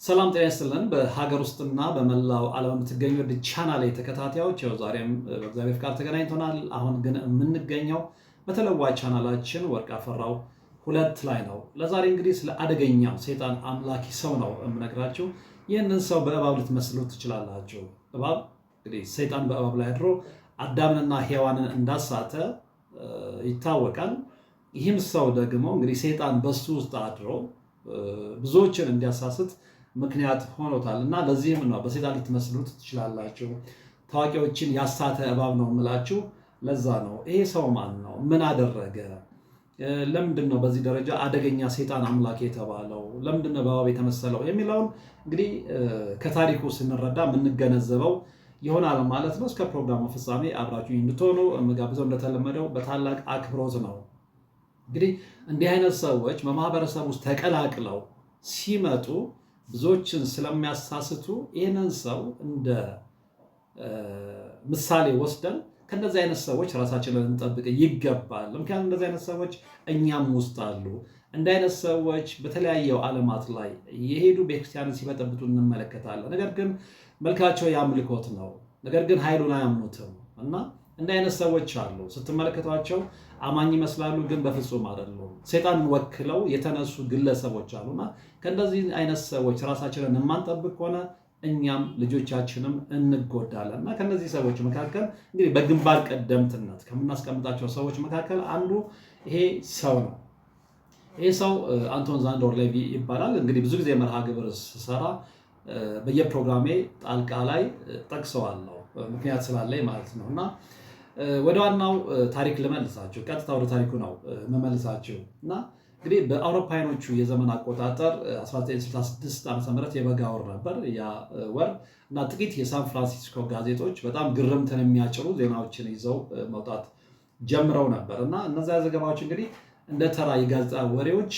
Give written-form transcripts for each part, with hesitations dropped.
ሰላም ጤና ይስጥልን። በሀገር ውስጥና በመላው ዓለም የምትገኙ ቻናሌ ተከታታዮች ዛሬም በእግዚአብሔር ፍቃድ ተገናኝተናል። አሁን ግን የምንገኘው በተለዋጭ ቻናላችን ወርቅ አፈራው 2 ላይ ነው። ለዛሬ እንግዲህ ስለ አደገኛው ሰይጣን አምላኪ ሰው ነው የምነግራችሁ። ይህንን ሰው በእባብ ልትመስሉ ትችላላችሁ። እባብ እንግዲህ ሰይጣን በእባብ ላይ አድሮ አዳምንና ሔዋንን እንዳሳተ ይታወቃል። ይህም ሰው ደግሞ እንግዲህ ሰይጣን በሱ ውስጥ አድሮ ብዙዎችን እንዲያሳስት ምክንያት ሆኖታል እና ለዚህም ነው በሰይጣን ልትመስሉት ትችላላችሁ። ታዋቂዎችን ያሳተ እባብ ነው የምላችሁ ለዛ ነው። ይሄ ሰው ማን ነው? ምን አደረገ? ለምንድን ነው በዚህ ደረጃ አደገኛ ሰይጣን አምላክ የተባለው? ለምንድን ነው በእባብ የተመሰለው የሚለውን እንግዲህ ከታሪኩ ስንረዳ የምንገነዘበው ይሆናል ማለት ነው። እስከ ፕሮግራሙ ፍጻሜ አብራችሁ እንድትሆኑ የምጋብዘው እንደተለመደው በታላቅ አክብሮት ነው። እንግዲህ እንዲህ አይነት ሰዎች በማህበረሰብ ውስጥ ተቀላቅለው ሲመጡ ብዙዎችን ስለሚያሳስቱ ይህንን ሰው እንደ ምሳሌ ወስደን ከእንደዚህ አይነት ሰዎች ራሳችንን እንጠብቅ ይገባል። ምክንያቱም እንደዚህ አይነት ሰዎች እኛም ውስጥ አሉ። እንዲህ አይነት ሰዎች በተለያየው ዓለማት ላይ የሄዱ ቤተክርስቲያንን ሲበጠብጡ እንመለከታለን። ነገር ግን መልካቸው የአምልኮት ነው። ነገር ግን ኃይሉን አያምኑትም እና እንዲህ አይነት ሰዎች አሉ። ስትመለከቷቸው አማኝ ይመስላሉ፣ ግን በፍጹም አይደሉም። ሰይጣንን ወክለው የተነሱ ግለሰቦች አሉና ከእንደዚህ አይነት ሰዎች ራሳችንን የማንጠብቅ ከሆነ እኛም ልጆቻችንም እንጎዳለን እና ከእነዚህ ሰዎች መካከል እንግዲህ በግንባር ቀደምትነት ከምናስቀምጣቸው ሰዎች መካከል አንዱ ይሄ ሰው ነው። ይሄ ሰው አንቶን ዛንዶር ሌቪ ይባላል። እንግዲህ ብዙ ጊዜ መርሃ ግብር ስሰራ በየፕሮግራሜ ጣልቃ ላይ ጠቅሰዋለሁ፣ ምክንያት ስላለኝ ማለት ነው እና ወደ ዋናው ታሪክ ልመልሳችሁ። ቀጥታ ወደ ታሪኩ ነው መመልሳችሁ እና እንግዲህ በአውሮፓውያኖቹ የዘመን አቆጣጠር 1966 ዓ.ም የበጋ ወር ነበር ያ ወር እና ጥቂት የሳን ፍራንሲስኮ ጋዜጦች በጣም ግርምትን የሚያጭሩ ዜናዎችን ይዘው መውጣት ጀምረው ነበር እና እነዚያ ዘገባዎች እንግዲህ እንደ ተራ የጋዜጣ ወሬዎች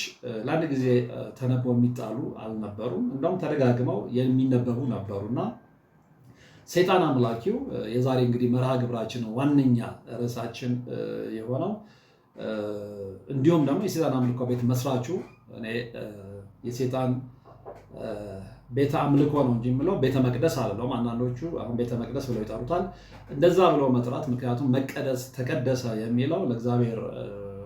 ለአንድ ጊዜ ተነበው የሚጣሉ አልነበሩም። እንደውም ተደጋግመው የሚነበቡ ነበሩና ሰይጣን አምላኪው የዛሬ እንግዲህ መርሃ ግብራችን ዋነኛ ርዕሳችን የሆነው እንዲሁም ደግሞ የሰይጣን አምልኮ ቤት መስራቹ እኔ የሰይጣን ቤተ አምልኮ ነው እንጂ የምለው ቤተ መቅደስ አይደለም። አንዳንዶቹ አሁን ቤተ መቅደስ ብለው ይጠሩታል። እንደዛ ብለው መጥራት ምክንያቱም መቀደስ ተቀደሰ የሚለው ለእግዚአብሔር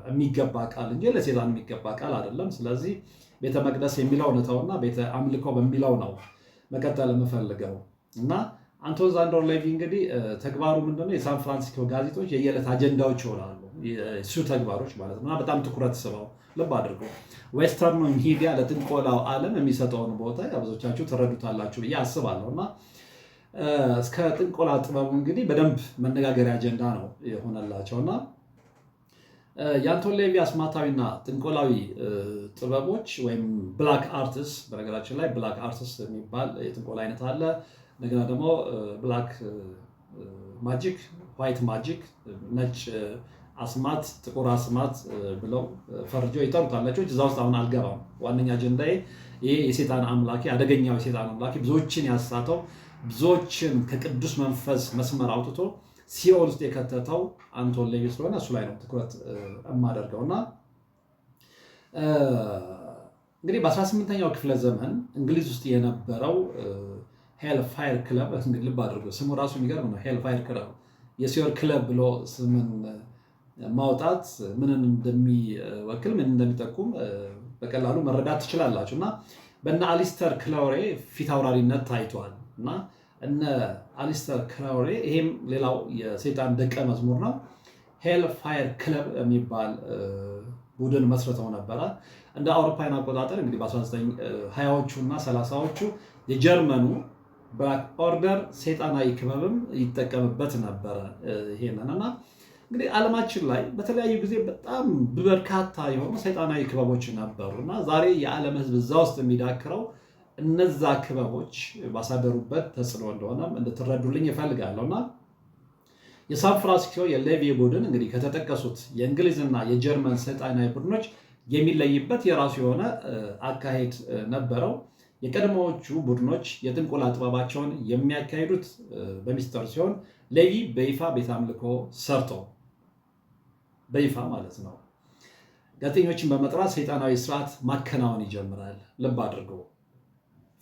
የሚገባ ቃል እንጂ ለሰይጣን የሚገባ ቃል አይደለም። ስለዚህ ቤተ መቅደስ የሚለው ነውና ቤተ አምልኮ በሚለው ነው መቀጠል የምፈልገው እና አንቶን ዛንዶር ሌቪ እንግዲህ ተግባሩ ምንድነው? የሳን ፍራንሲስኮ ጋዜጦች የየዕለት አጀንዳዎች ይሆናሉ፣ እሱ ተግባሮች ማለት ነው። በጣም ትኩረት ስበው ልብ አድርገው ዌስተርን ሚዲያ ለጥንቆላው ዓለም የሚሰጠውን ቦታ ብዙዎቻችሁ ትረዱታላችሁ ብዬ አስባለሁ እና እስከ ጥንቆላ ጥበቡ እንግዲህ በደንብ መነጋገሪያ አጀንዳ ነው የሆነላቸው እና የአንቶን ሌቪ አስማታዊና ጥንቆላዊ ጥበቦች ወይም ብላክ አርትስ፣ በነገራችን ላይ ብላክ አርትስ የሚባል የጥንቆላ አይነት አለ። እንደገና ደግሞ ብላክ ማጂክ፣ ዋይት ማጂክ፣ ነጭ አስማት፣ ጥቁር አስማት ብለው ፈርጀው ይጠሩታላቸው። እዛ ውስጥ አሁን አልገባም። ዋነኛ አጀንዳዬ ይሄ የሰይጣን አምላኪ አደገኛው የሰይጣን አምላኪ ብዙዎችን ያሳተው ብዙዎችን ከቅዱስ መንፈስ መስመር አውጥቶ ሲኦል ውስጥ የከተተው አንቶን ሌቪ ስለሆነ እሱ ላይ ነው ትኩረት የማደርገው እና እንግዲህ በ18ኛው ክፍለ ዘመን እንግሊዝ ውስጥ የነበረው ሄል ፋየር ክለብ እንግዲህ ልብ አድርጎ ስሙ ራሱ የሚገርም ነው። ሄል ፋየር ክለብ የሲኦል ክለብ ብሎ ስምን ማውጣት ምንን እንደሚወክል ምን እንደሚጠቁም በቀላሉ መረዳት ትችላላችሁ እና በእነ አሊስተር ክላውሬ ፊት አውራሪነት ታይቷል እና እነ አሊስተር ክላውሬ ይሄም ሌላው የሰይጣን ደቀ መዝሙር ነው። ሄል ፋየር ክለብ የሚባል ቡድን መስርተው ነበረ። እንደ አውሮፓውያን አቆጣጠር እንግዲህ በ1920ዎቹ እና 30ዎቹ የጀርመኑ ብላክ ኦርደር ሰይጣናዊ ክበብም ይጠቀምበት ነበረ ይሄንን እና እንግዲህ ዓለማችን ላይ በተለያዩ ጊዜ በጣም በርካታ የሆኑ ሰይጣናዊ ክበቦች ነበሩ እና ዛሬ የዓለም ሕዝብ እዛ ውስጥ የሚዳክረው እነዛ ክበቦች ባሳደሩበት ተጽዕኖ እንደሆነም እንድትረዱልኝ ይፈልጋለሁ እና የሳን ፍራንሲስኮ የሌቪ ቡድን እንግዲህ ከተጠቀሱት የእንግሊዝና የጀርመን ሰይጣናዊ ቡድኖች የሚለይበት የራሱ የሆነ አካሄድ ነበረው። የቀድሞዎቹ ቡድኖች የጥንቆላ ጥበባቸውን የሚያካሂዱት በሚስጥር ሲሆን ሌቪ በይፋ ቤተ አምልኮ ሰርቶ በይፋ ማለት ነው ጋዜጠኞችን በመጥራት ሰይጣናዊ ስርዓት ማከናወን ይጀምራል። ልብ አድርገው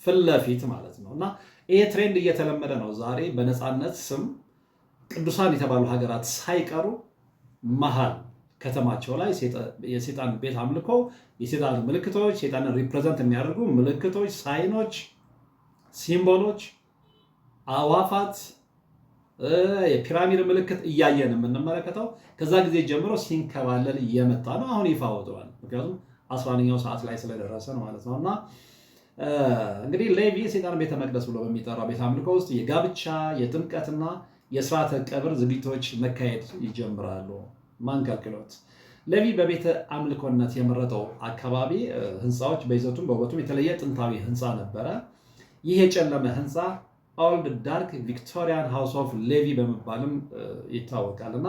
ፊት ለፊት ማለት ነው። እና ይሄ ትሬንድ እየተለመደ ነው። ዛሬ በነፃነት ስም ቅዱሳን የተባሉ ሀገራት ሳይቀሩ መሀል ከተማቸው ላይ የሴጣን ቤት አምልኮ፣ የሴጣን ምልክቶች፣ ሴጣንን ሪፕሬዘንት የሚያደርጉ ምልክቶች፣ ሳይኖች፣ ሲምቦሎች፣ አዋፋት፣ የፒራሚድ ምልክት እያየን የምንመለከተው ከዛ ጊዜ ጀምሮ ሲንከባለል እየመጣ ነው። አሁን ይፋ ወጥቷል። ምክንያቱም 11ኛው ሰዓት ላይ ስለደረሰ ነው ማለት ነው። እና እንግዲህ ሌቪ የሴጣን ቤተ መቅደስ ብሎ በሚጠራው ቤተ አምልኮ ውስጥ የጋብቻ የጥምቀትና የስርዓተ ቀብር ዝግጅቶች መካሄድ ይጀምራሉ። ማን ከልክሎት? ሌቪ በቤተ አምልኮነት የመረጠው አካባቢ ህንፃዎች በይዘቱም በውበቱም የተለየ ጥንታዊ ህንፃ ነበረ። ይህ የጨለመ ህንፃ ኦልድ ዳርክ ቪክቶሪያን ሃውስ ኦፍ ሌቪ በመባልም ይታወቃል። እና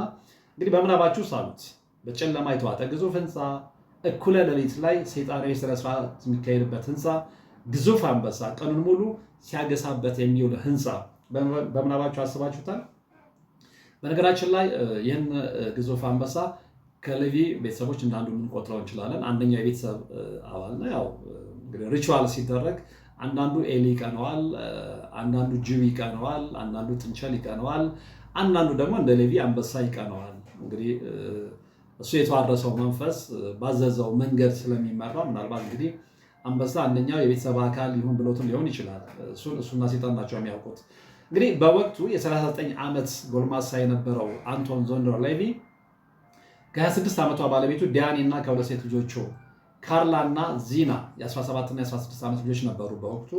እንግዲህ በምናባችሁ ሳሉት በጨለማ የተዋጠ ግዙፍ ህንፃ፣ እኩለ ሌሊት ላይ ሰይጣናዊ ስነስርዓት የሚካሄድበት ህንፃ፣ ግዙፍ አንበሳ ቀኑን ሙሉ ሲያገሳበት የሚውል ህንፃ በምናባችሁ አስባችሁታል? በነገራችን ላይ ይህን ግዙፍ አንበሳ ከሌቪ ቤተሰቦች እንዳንዱ ልንቆጥረው እንችላለን። አንደኛው የቤተሰብ አባል ነው። ያው እንግዲህ ሪቹዋል ሲደረግ አንዳንዱ ኤሊ ይቀነዋል፣ አንዳንዱ ጅብ ይቀነዋል፣ አንዳንዱ ጥንቸል ይቀነዋል፣ አንዳንዱ ደግሞ እንደ ሌቪ አንበሳ ይቀነዋል። እንግዲህ እሱ የተዋረሰው መንፈስ ባዘዘው መንገድ ስለሚመራው ምናልባት እንግዲህ አንበሳ አንደኛው የቤተሰብ አካል ይሁን ብሎትም ሊሆን ይችላል። እሱና ሴጣን ናቸው የሚያውቁት። እንግዲህ በወቅቱ የ39 ዓመት ጎልማሳ የነበረው አንቶን ዛንዶር ሌቪ ከ26 ዓመቷ ባለቤቱ ዲያኒ እና ከሁለት ሴት ልጆቹ ካርላ እና ዚና የ17 እና የ16 ዓመት ልጆች ነበሩ በወቅቱ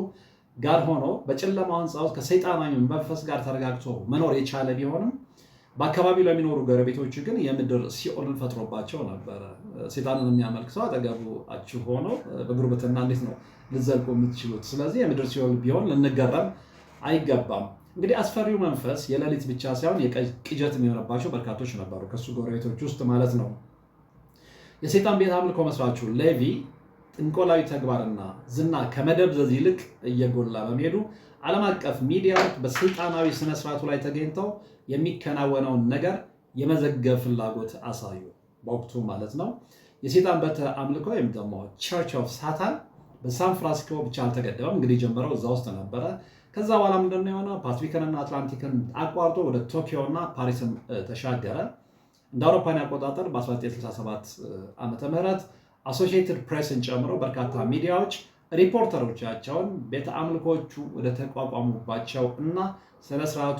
ጋር ሆኖ በጨለማው ህንፃ ውስጥ ከሰይጣናዊ መንፈስ ጋር ተረጋግቶ መኖር የቻለ ቢሆንም በአካባቢው ለሚኖሩ ጎረቤቶች ግን የምድር ሲኦልን ፈጥሮባቸው ነበረ። ሰይጣንን የሚያመልክ ሰው አጠገባችሁ ሆኖ በጉርብትና እንዴት ነው ልዘልቁ የምትችሉት? ስለዚህ የምድር ሲኦል ቢሆን ልንገረም አይገባም። እንግዲህ አስፈሪው መንፈስ የሌሊት ብቻ ሳይሆን የቅዠት የሚሆንባቸው በርካቶች ነበሩ፣ ከሱ ጎረቤቶች ውስጥ ማለት ነው። የሰይጣን ቤት አምልኮ መስራቹ ሌቪ ጥንቆላዊ ተግባርና ዝና ከመደብዘዝ ይልቅ እየጎላ በመሄዱ ዓለም አቀፍ ሚዲያዎች በሰይጣናዊ ስነስርዓቱ ላይ ተገኝተው የሚከናወነውን ነገር የመዘገብ ፍላጎት አሳዩ። በወቅቱ ማለት ነው። የሰይጣን ቤተ አምልኮ ወይም ደግሞ ቸርች ኦፍ ሳታን በሳን ፍራንሲስኮ ብቻ አልተገደበም። እንግዲህ ጀመረው እዛ ውስጥ ነበረ። ከዛ በኋላ ምንድነው የሆነው? ፓሲፊክንና አትላንቲክን አቋርጦ ወደ ቶኪዮ እና ፓሪስን ተሻገረ። እንደ አውሮፓውያን አቆጣጠር በ1967 ዓመተ ምህረት አሶሺየትድ ፕሬስን ጨምሮ በርካታ ሚዲያዎች ሪፖርተሮቻቸውን ቤተ አምልኮቹ ወደ ተቋቋሙባቸው እና ስነስርዓቱ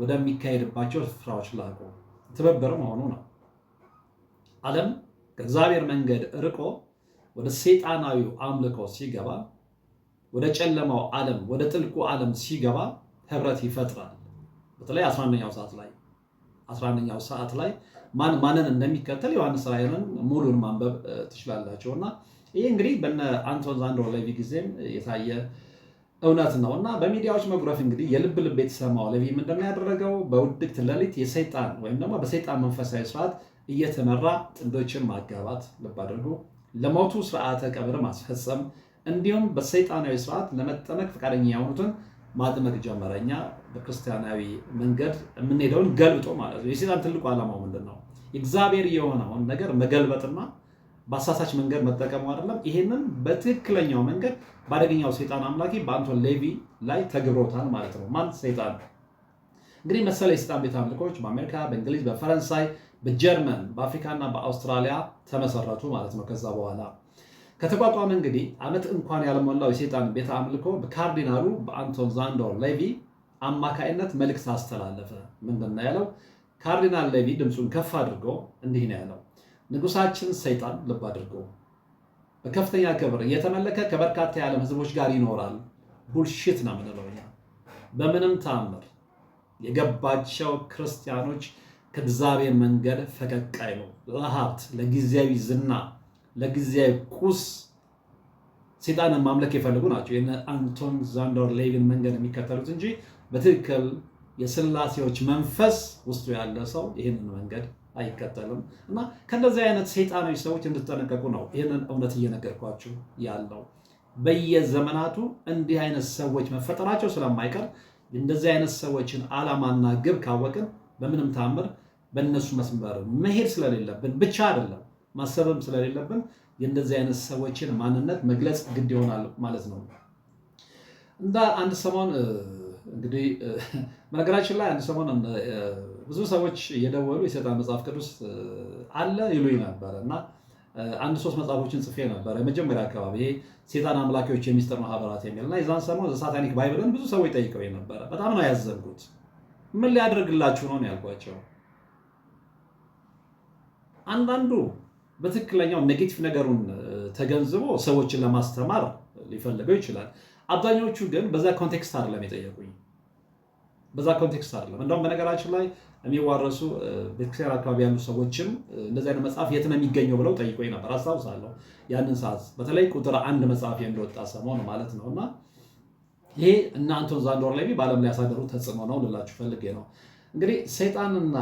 ወደሚካሄድባቸው ስፍራዎች ላቁ። ትብብር መሆኑ ነው። ዓለም ከእግዚአብሔር መንገድ ርቆ ወደ ሰይጣናዊው አምልኮ ሲገባ፣ ወደ ጨለማው ዓለም ወደ ጥልቁ ዓለም ሲገባ ህብረት ይፈጥራል። በተለይ 11ኛው ሰዓት ላይ ማንን እንደሚከተል ዮሐንስ ራእይን ሙሉን ማንበብ ትችላላችሁ። እና ይህ እንግዲህ በነ አንቶን ዛንዶር ሌቪ ጊዜም የታየ እውነት ነው። እና በሚዲያዎች መጉረፍ እንግዲህ የልብ የተሰማው ሌቪ ምንድነው ያደረገው? በውድቅት ሌሊት የሰይጣን ወይም ደግሞ በሰይጣን መንፈሳዊ ስርዓት እየተመራ ጥንዶችን ማጋባት፣ ልብ አድርጎ ለሞቱ ስርዓተ ቀብር ማስፈጸም፣ እንዲሁም በሰይጣናዊ ስርዓት ለመጠመቅ ፈቃደኛ የሆኑትን ማጥመቅ ጀመረ። እኛ በክርስቲያናዊ መንገድ የምንሄደውን ገልብጦ ማለት ነው። የሰይጣን ትልቁ ዓላማው ምንድን ነው? እግዚአብሔር የሆነውን ነገር መገልበጥና በአሳሳች መንገድ መጠቀሙ አይደለም። ይሄንን በትክክለኛው መንገድ በአደገኛው ሰይጣን አምላኪ በአንቶን ሌቪ ላይ ተግብሮታል ማለት ነው። ማን? ሰይጣን። እንግዲህ መሰለ የሰይጣን ቤተ አምልኮች በአሜሪካ፣ በእንግሊዝ፣ በፈረንሳይ፣ በጀርመን፣ በአፍሪካና በአውስትራሊያ ተመሰረቱ ማለት ነው። ከዛ በኋላ ከተቋቋመ እንግዲህ ዓመት እንኳን ያልሞላው የሰይጣን ቤተ አምልኮ በካርዲናሉ በአንቶን ዛንዶር ሌቪ አማካይነት መልእክት አስተላለፈ። ምንድን ነው ያለው? ካርዲናል ሌቪ ድምፁን ከፍ አድርጎ እንዲህ ነው ያለው። ንጉሳችን ሰይጣን፣ ልብ አድርጎ፣ በከፍተኛ ክብር እየተመለከ ከበርካታ የዓለም ሕዝቦች ጋር ይኖራል። ቡልሽት ነው የምንለው እኛ። በምንም ተአምር የገባቸው ክርስቲያኖች ከእግዚአብሔር መንገድ ፈቀቅ አይሉ። ለሀብት፣ ለጊዜያዊ ዝና፣ ለጊዜያዊ ቁስ ሰይጣንን ማምለክ የፈልጉ ናቸው የነ አንቶን ዛንዶር ሌቪን መንገድ የሚከተሉት እንጂ በትክክል የሥላሴዎች መንፈስ ውስጡ ያለ ሰው ይህንን መንገድ አይከተልም። እና ከእንደዚህ አይነት ሰይጣናዊ ሰዎች እንድትጠነቀቁ ነው ይህንን እውነት እየነገርኳችሁ ያለው። በየዘመናቱ እንዲህ አይነት ሰዎች መፈጠራቸው ስለማይቀር እንደዚህ አይነት ሰዎችን ዓላማና ግብ ካወቅን በምንም ተአምር በእነሱ መስመር መሄድ ስለሌለብን ብቻ አይደለም ማሰብም ስለሌለብን የእንደዚህ አይነት ሰዎችን ማንነት መግለጽ ግድ ይሆናል ማለት ነው። እንደ አንድ ሰሞን እንግዲህ በነገራችን ላይ አንድ ሰሞን ብዙ ሰዎች እየደወሉ የሰይጣን መጽሐፍ ቅዱስ አለ ይሉኝ ነበረ እና አንድ 3 መጽሐፎችን ጽፌ ነበረ መጀመሪያ አካባቢ ይሄ ሴጣን አምላኪዎች የሚስጥር ማህበራት የሚል እና የዛን ሰሞን ሳታኒክ ባይብልን ብዙ ሰዎች ጠይቀው ነበረ። በጣም ነው ያዘንኩት። ምን ሊያደርግላችሁ ነው ያልኳቸው። አንዳንዱ በትክክለኛው ኔጌቲቭ ነገሩን ተገንዝቦ ሰዎችን ለማስተማር ሊፈልገው ይችላል። አብዛኞቹ ግን በዛ ኮንቴክስት አይደለም የጠየቁኝ። በዛ ኮንቴክስት አይደለም። እንደውም በነገራችን ላይ የሚዋረሱ ቤተክርስቲያን አካባቢ ያሉ ሰዎችም እንደዚህ አይነት መጽሐፍ የት ነው የሚገኘው ብለው ጠይቆኝ ነበር። አስታውሳለሁ ያንን ሰዓት በተለይ ቁጥር 1 መጽሐፍ እንደወጣ ሰሞን ማለት ነው። እና ይሄ እነ አንቶን ዛንዶር ሌቪ በዓለም ላይ ያሳደሩ ተጽዕኖ ነው ልላችሁ ፈልጌ ነው። እንግዲህ ሰይጣንና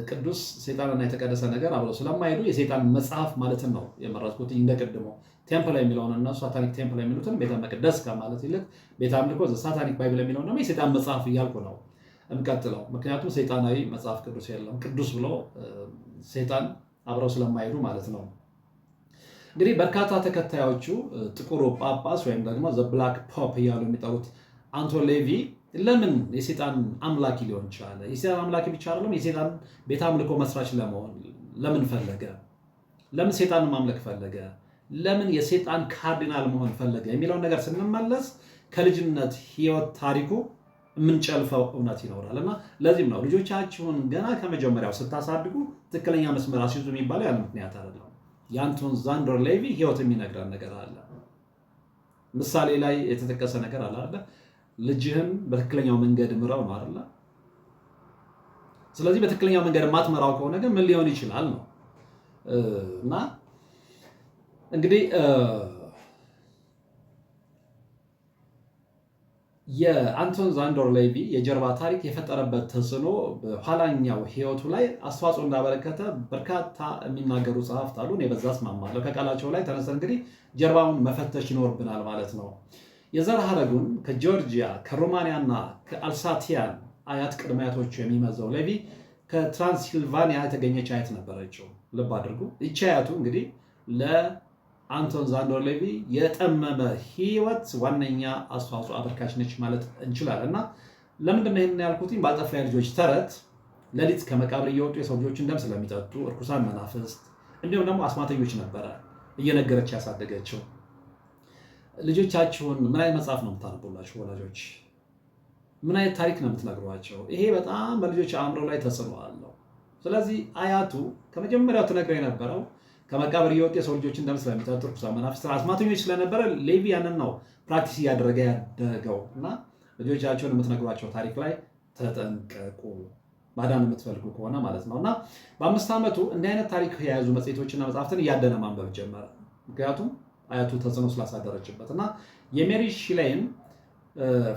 ቅዱስ ሰይጣንና የተቀደሰ ነገር አብረው ስለማይሄዱ የሰይጣን መጽሐፍ ማለትን ነው የመረጥኩት። እንደቀድሞ ቴምፕል የሚለውን እና ሳታኒክ ቴምፕል የሚሉትን ቤተ መቅደስ ከማለት ይልቅ ቤተ አምልኮ ሳታኒክ ባይብል የሚለውን ደግሞ የሰይጣን መጽሐፍ እያልኩ ነው እንቀጥለው። ምክንያቱም ሰይጣናዊ መጽሐፍ ቅዱስ የለም። ቅዱስ ብሎ ሰይጣን አብረው ስለማይሄዱ ማለት ነው። እንግዲህ በርካታ ተከታዮቹ ጥቁሩ ጳጳስ ወይም ደግሞ ዘ ብላክ ፖፕ እያሉ የሚጠሩት አንቶን ሌቪ ለምን የሰይጣን አምላኪ ሊሆን ይችላል? የሰይጣን አምላኪ ብቻ አይደለም፣ የሰይጣን ቤተ አምልኮ መስራች ለመሆን ለምን ፈለገ? ለምን ሰይጣን ማምለክ ፈለገ? ለምን የሰይጣን ካርዲናል መሆን ፈለገ? የሚለውን ነገር ስንመለስ ከልጅነት ህይወት ታሪኩ የምንጨልፈው እውነት ይኖራል እና ለዚህም ነው ልጆቻችሁን ገና ከመጀመሪያው ስታሳድጉ ትክክለኛ መስመር አስይዙ የሚባለው ያለ ምክንያት አይደለም። የአንቶን ዛንዶር ሌቪ ህይወት የሚነግረን ነገር አለ። ምሳሌ ላይ የተጠቀሰ ነገር አለ አይደል? ልጅህን በትክክለኛው መንገድ ምራው ነው አይደል? ስለዚህ በትክክለኛው መንገድ ማትመራው ከሆነ ግን ምን ሊሆን ይችላል ነው። እና እንግዲህ የአንቶን ዛንዶር ሌቪ የጀርባ ታሪክ የፈጠረበት ተጽዕኖ በኋላኛው ህይወቱ ላይ አስተዋጽኦ እንዳበረከተ በርካታ የሚናገሩ ጸሐፍት አሉ። እኔ በዛ እስማማለሁ። ከቃላቸው ላይ ተነስተን እንግዲህ ጀርባውን መፈተሽ ይኖርብናል ማለት ነው። የዘር ሐረጉን ከጆርጂያ ከሮማኒያ እና ከአልሳቲያን አያት ቅድመ አያቶቹ የሚመዘው ሌቪ ከትራንስሲልቫኒያ የተገኘች አያት ነበረችው። ልብ አድርጉ። ይቺ አያቱ እንግዲህ ለአንቶን ዛንዶር ሌቪ የጠመመ ህይወት ዋነኛ አስተዋጽኦ አበርካች ነች ማለት እንችላለን። እና ለምንድን ነው ይህን ያልኩት? ባልጠፋ ልጆች ተረት ሌሊት ከመቃብር እየወጡ የሰው ልጆችን ደም ስለሚጠጡ እርኩሳን መናፍስት እንዲሁም ደግሞ አስማተኞች ነበረ እየነገረች ያሳደገችው። ልጆቻችሁን ምን አይነት መጽሐፍ ነው የምታነቡላቸው? ወላጆች ምን አይነት ታሪክ ነው የምትነግሯቸው? ይሄ በጣም በልጆች አእምሮ ላይ ተጽዕኖ አለው። ስለዚህ አያቱ ከመጀመሪያው ትነግረው የነበረው ከመቃብር እየወጡ የሰው ልጆችን ደም ስለሚጠጡ እርኩሳን መናፍስት አስማተኞች ስለነበረ ሌቪ ያንን ነው ፕራክቲስ እያደረገ ያደገው። እና ልጆቻቸውን የምትነግሯቸው ታሪክ ላይ ተጠንቀቁ፣ ማዳን የምትፈልጉ ከሆነ ማለት ነው። እና በ5 ዓመቱ እንዲህ አይነት ታሪክ የያዙ መጽሔቶችና መጽሐፍትን እያደነ ማንበብ ጀመረ። ምክንያቱም አያቱ ተጽዕኖ ስላሳደረችበት። እና የሜሪ ሺሌይን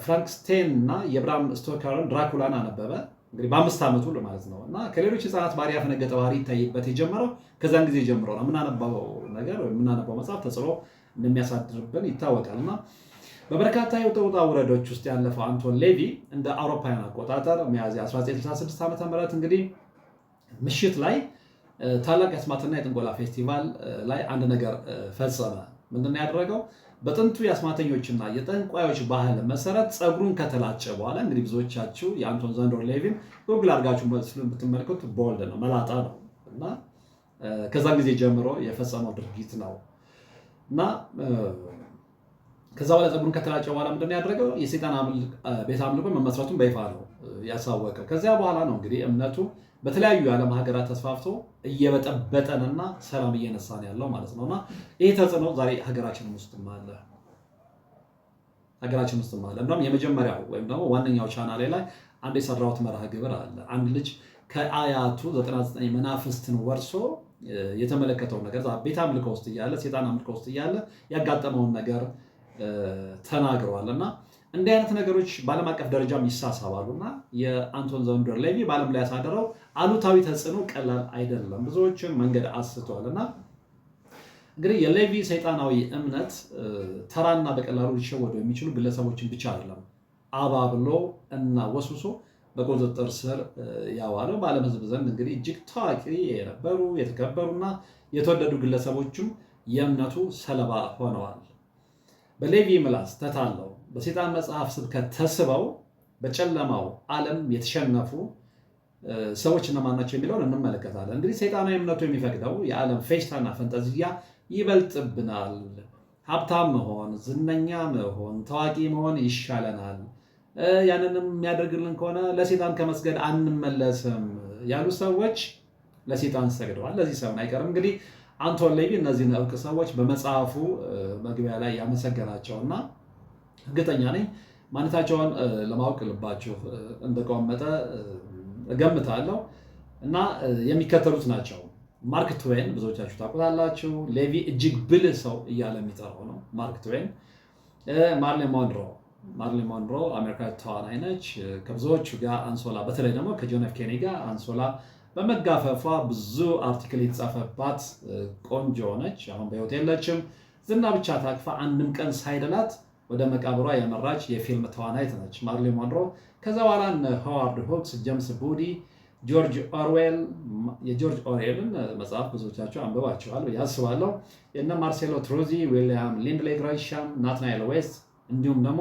ፍራንክስቴን እና የብራም ስቶከርን ድራኩላን አነበበ። እንግዲህ በ5 ዓመቱ ማለት ነው። እና ከሌሎች ህፃናት ባህሪ ያፈነገጠ ባህሪ ይታይበት የጀመረው ከዛን ጊዜ ጀምሮ ነው። የምናነባው ነገር ወይም የምናነባው መጽሐፍ ተጽዕኖ እንደሚያሳድርብን ይታወቃል። እና በበርካታ የውጣ ውረዶች ውስጥ ያለፈው አንቶን ሌቪ እንደ አውሮፓውያን አቆጣጠር ሚያዝያ 1966 ዓ.ም እንግዲህ ምሽት ላይ ታላቅ የአስማትና የጥንቆላ ፌስቲቫል ላይ አንድ ነገር ፈጸመ። ምንድን ነው ያደረገው? በጥንቱ የአስማተኞችና የጠንቋዮች ባህል መሰረት ፀጉሩን ከተላጨ በኋላ እንግዲህ ብዙዎቻችሁ የአንቶን ዛንዶር ሌቪን ጉግል አድርጋችሁ ብትመለከቱት ቦልድ ነው፣ መላጣ ነው። እና ከዛን ጊዜ ጀምሮ የፈጸመው ድርጊት ነው። እና ከዛ በኋላ ፀጉሩን ከተላጨ በኋላ ምንድን ነው ያደረገው? የሰይጣን ቤተ አምልኮ መመስረቱን በይፋ ነው ያሳወቀው። ከዚያ በኋላ ነው እንግዲህ እምነቱ በተለያዩ የዓለም ሀገራት ተስፋፍቶ እየበጠበጠንና ሰላም እየነሳን ያለው ማለት ነው። እና ይሄ ተጽዕኖ ዛሬ ሀገራችን ውስጥም አለ። እንደውም የመጀመሪያው ወይም ደግሞ ዋነኛው ቻናሌ ላይ አንድ የሰራሁት መርሃ ግብር አለ። አንድ ልጅ ከአያቱ 99 መናፍስትን ወርሶ የተመለከተውን ነገር ቤተ አምልኮ ውስጥ እያለ ሰይጣን አምልኮ ውስጥ እያለ ያጋጠመውን ነገር ተናግረዋል። እና እንዲህ አይነት ነገሮች በዓለም አቀፍ ደረጃም ይሳሳባሉ። እና የአንቶን ዛንዶር ሌቪ በዓለም ላይ ያሳደረው አሉታዊ ተጽዕኖ ቀላል አይደለም። ብዙዎችን መንገድ አስቷል። እና እንግዲህ የሌቪ ሰይጣናዊ እምነት ተራና በቀላሉ ሊሸወዱ የሚችሉ ግለሰቦችን ብቻ አይደለም አባብሎ እና ወስውሶ በቁጥጥር ስር ያዋለው። በዓለም ሕዝብ ዘንድ እንግዲህ እጅግ ታዋቂ የነበሩ የተከበሩና የተወደዱ ግለሰቦችም የእምነቱ ሰለባ ሆነዋል። በሌቪ ምላስ ተታለው በሰይጣን መጽሐፍ ስብከት ተስበው በጨለማው ዓለም የተሸነፉ ሰዎች እነማን ናቸው የሚለውን እንመለከታለን። እንግዲህ ሰይጣናዊ እምነቱ የሚፈቅደው የዓለም ፌሽታና ፈንጠዝያ ይበልጥብናል፣ ሀብታም መሆን፣ ዝነኛ መሆን፣ ታዋቂ መሆን ይሻለናል፣ ያንንም የሚያደርግልን ከሆነ ለሰይጣን ከመስገድ አንመለስም ያሉ ሰዎች ለሰይጣን ሰግደዋል። ለዚህ ሰውን አይቀርም። እንግዲህ አንቶን ሌቪ እነዚህን እውቅ ሰዎች በመጽሐፉ መግቢያ ላይ ያመሰገናቸውና እርግጠኛ ነኝ ማንነታቸውን ለማወቅ ልባችሁ እንደቆመጠ እገምታለሁ እና የሚከተሉት ናቸው። ማርክ ትዌን ብዙዎቻችሁ ታውቁታላችሁ። ሌቪ እጅግ ብልህ ሰው እያለ የሚጠራው ነው ማርክ ትዌን። ማርሊን ሞንሮ አሜሪካ ተዋናይ ነች። ከብዙዎቹ ጋር አንሶላ፣ በተለይ ደግሞ ከጆን ኤፍ ኬኔዲ ጋር አንሶላ በመጋፈፏ ብዙ አርቲክል የተጻፈባት ቆንጆ ነች። አሁን በሕይወት የለችም። ዝና ብቻ ታቅፋ አንድም ቀን ሳይደላት ወደ መቃብሯ የመራች የፊልም ተዋናይት ነች ማርሊን ሞንሮ። ከዛ በኋላ እነ ሃዋርድ ሁክስ፣ ጄምስ ቡዲ፣ ጆርጅ ኦርዌል፣ የጆርጅ ኦርዌልን መጽሐፍ ብዙዎቻቸው አንብባቸዋል ብዬ አስባለሁ። የነ ማርሴሎ ትሮዚ፣ ዊሊያም ሊንድሌ ግራሻም፣ ናትናኤል ዌስት እንዲሁም ደግሞ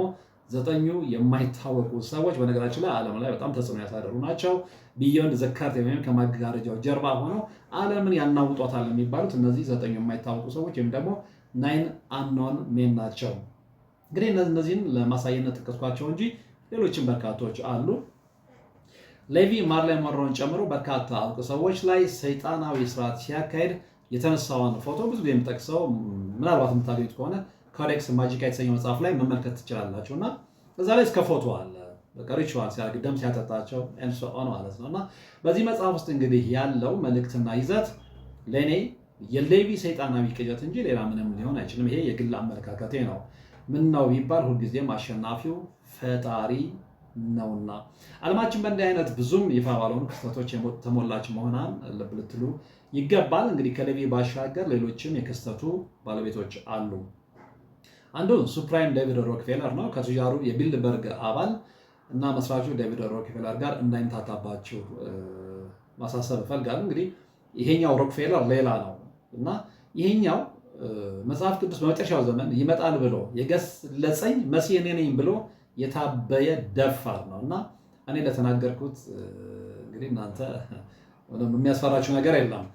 9 የማይታወቁ ሰዎች በነገራችን ላይ ዓለም ላይ በጣም ተጽዕኖ ያሳደሩ ናቸው። ቢዮንድ ዘ ከርተን ወይም ከመጋረጃው ጀርባ ሆነው ዓለምን ያናውጧታል የሚባሉት እነዚህ 9 የማይታወቁ ሰዎች ወይም ደግሞ 9 አንኖን ሜን ናቸው። እንግዲህ እነዚህን ለማሳየነት ጠቀስኳቸው እንጂ ሌሎችም በርካቶች አሉ። ሌቪ ማርሊን ሞንሮን ጨምሮ በርካታ እውቅ ሰዎች ላይ ሰይጣናዊ ስርዓት ሲያካሄድ የተነሳውን ፎቶ ብዙ ጊዜ የምጠቅሰው ምናልባት የምታገኙት ከሆነ ኮዴክስ ማጂካ የተሰኘው መጽሐፍ ላይ መመልከት ትችላላችሁ እና እዛ ላይ እስከ ፎቶ አለ። በቃ ሪቹዋል ሲያደርግ ደም ሲያጠጣቸው ኤንሶኦን ማለት ነው። እና በዚህ መጽሐፍ ውስጥ እንግዲህ ያለው መልእክትና ይዘት ለእኔ የሌቪ ሰይጣናዊ ቅዠት እንጂ ሌላ ምንም ሊሆን አይችልም። ይሄ የግል አመለካከቴ ነው። ምን ነው ቢባል ሁልጊዜም አሸናፊው ፈጣሪ ነውና። ዓለማችን በእንዲህ አይነት ብዙም ይፋ ባልሆኑ ክስተቶች የተሞላች መሆኗን ልብ ልትሉ ይገባል። እንግዲህ ከሌቪ ባሻገር ሌሎችም የክስተቱ ባለቤቶች አሉ። አንዱ ሱፕራይም ዴቪድ ሮክፌለር ነው። ከቱጃሩ የቢልድበርግ አባል እና መስራቹ ዴቪድ ሮክፌለር ጋር እንዳይምታታባችሁ ማሳሰብ እፈልጋለሁ። እንግዲህ ይሄኛው ሮክፌለር ሌላ ነው እና ይሄኛው መጽሐፍ ቅዱስ በመጨረሻው ዘመን ይመጣል ብሎ የገለጸኝ መሲህ እኔ ነኝ ብሎ የታበየ ደፋር ነው እና እኔ ለተናገርኩት እንግዲህ እናንተ የሚያስፈራችሁ ነገር የለም።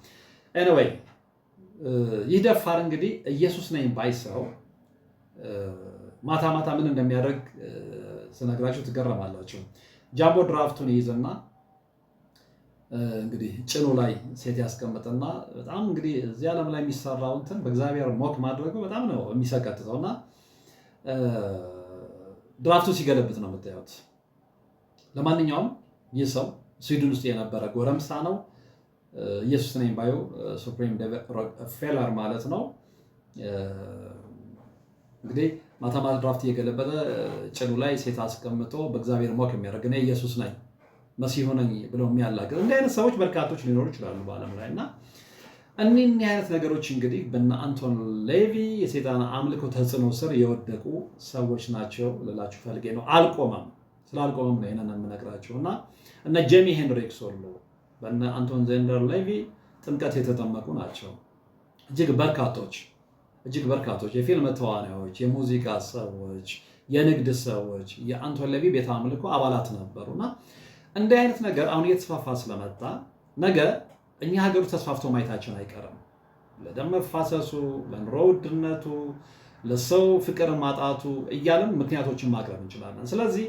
ኤኒዌይ ይህ ደፋር እንግዲህ ኢየሱስ ነኝ ባይ ሰው ማታ ማታ ምን እንደሚያደርግ ስነግራችሁ ትገረማላችሁ። ጃምቦ ድራፍቱን ይይዝና እንግዲህ ጭኑ ላይ ሴት ያስቀምጥና በጣም እንግዲህ እዚህ ዓለም ላይ የሚሰራው እንትን በእግዚአብሔር ሞክ ማድረጉ በጣም ነው የሚሰቀጥተውና ድራፍቱ ሲገለብጥ ነው የምታዩት። ለማንኛውም ይህ ሰው ስዊድን ውስጥ የነበረ ጎረምሳ ነው። ኢየሱስ ነኝ ባዩ ሱፕሪም ዴቪድ ሮክፌለር ማለት ነው። እንግዲህ ማታ ማታ ድራፍት እየገለበጠ ጭኑ ላይ ሴት አስቀምጦ በእግዚአብሔር ሞክ የሚያደርግ እኔ ኢየሱስ ነኝ መሲሁ ነኝ ብለው የሚያላግጥ እንዲህ አይነት ሰዎች በርካቶች ሊኖሩ ይችላሉ በዓለም ላይ እና እኒህ አይነት ነገሮች እንግዲህ በእነ አንቶን ሌቪ የሰይጣን አምልኮ ተጽዕኖ ስር የወደቁ ሰዎች ናቸው ልላችሁ ፈልጌ ነው። አልቆመም፣ ስላልቆመም ነው ይሄንን የምነግራችሁ እና እነ ጄሚ ሄንድሪክስ ሁሉ በእነ አንቶን ዜንደር ሌቪ ጥምቀት የተጠመቁ ናቸው። እጅግ በርካቶች የፊልም ተዋናዮች፣ የሙዚቃ ሰዎች፣ የንግድ ሰዎች የአንቶን ሌቪ ቤተ አምልኮ አባላት ነበሩና እንዲህ አይነት ነገር አሁን እየተስፋፋ ስለመጣ ነገ እኛ ሀገሩ ተስፋፍቶ ማየታችን አይቀርም። ለደም መፋሰሱ፣ ለኑሮ ውድነቱ፣ ለሰው ፍቅር ማጣቱ እያልን ምክንያቶችን ማቅረብ እንችላለን። ስለዚህ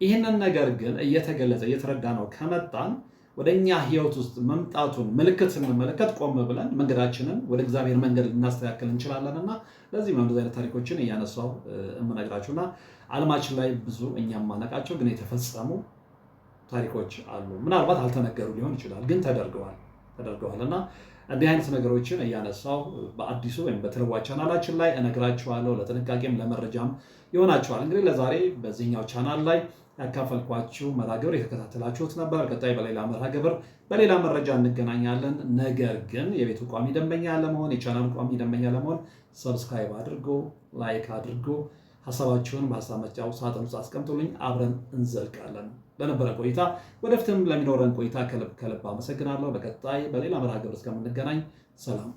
ይህንን ነገር ግን እየተገለጸ እየተረዳ ነው ከመጣን ወደ እኛ ህይወት ውስጥ መምጣቱን ምልክት ስንመለከት ቆም ብለን መንገዳችንን ወደ እግዚአብሔር መንገድ ልናስተካከል እንችላለንና ለዚህ ነው እንደዚህ አይነት ታሪኮችን እያነሳው የምነግራችሁና ዓለማችን ላይ ብዙ እኛ ማነቃቸው ግን የተፈጸሙ ታሪኮች አሉ። ምናልባት አልተነገሩ ሊሆን ይችላል፣ ግን ተደርገዋል እና እንዲህ አይነት ነገሮችን እያነሳው በአዲሱ ወይም በተለዋጭ ቻናላችን ላይ እነግራችኋለሁ። ለጥንቃቄም ለመረጃም ይሆናችኋል። እንግዲህ ለዛሬ በዚህኛው ቻናል ላይ ያካፈልኳችሁ መርሃ ግብር የተከታተላችሁት ነበር። ቀጣይ በሌላ መርሃ ግብር በሌላ መረጃ እንገናኛለን። ነገር ግን የቤቱ ቋሚ ደንበኛ ለመሆን የቻናሉ ቋሚ ደንበኛ ለመሆን ሰብስክራይብ አድርጎ ላይክ አድርጎ ሀሳባችሁን በሀሳብ መስጫው ሳጥን ውስጥ አስቀምጡልኝ። አብረን እንዘልቃለን። ለነበረን ቆይታ ወደፊትም ለሚኖረን ቆይታ ከልብ አመሰግናለሁ። በቀጣይ በሌላ መርሃ ግብር እስከምንገናኝ ሰላም።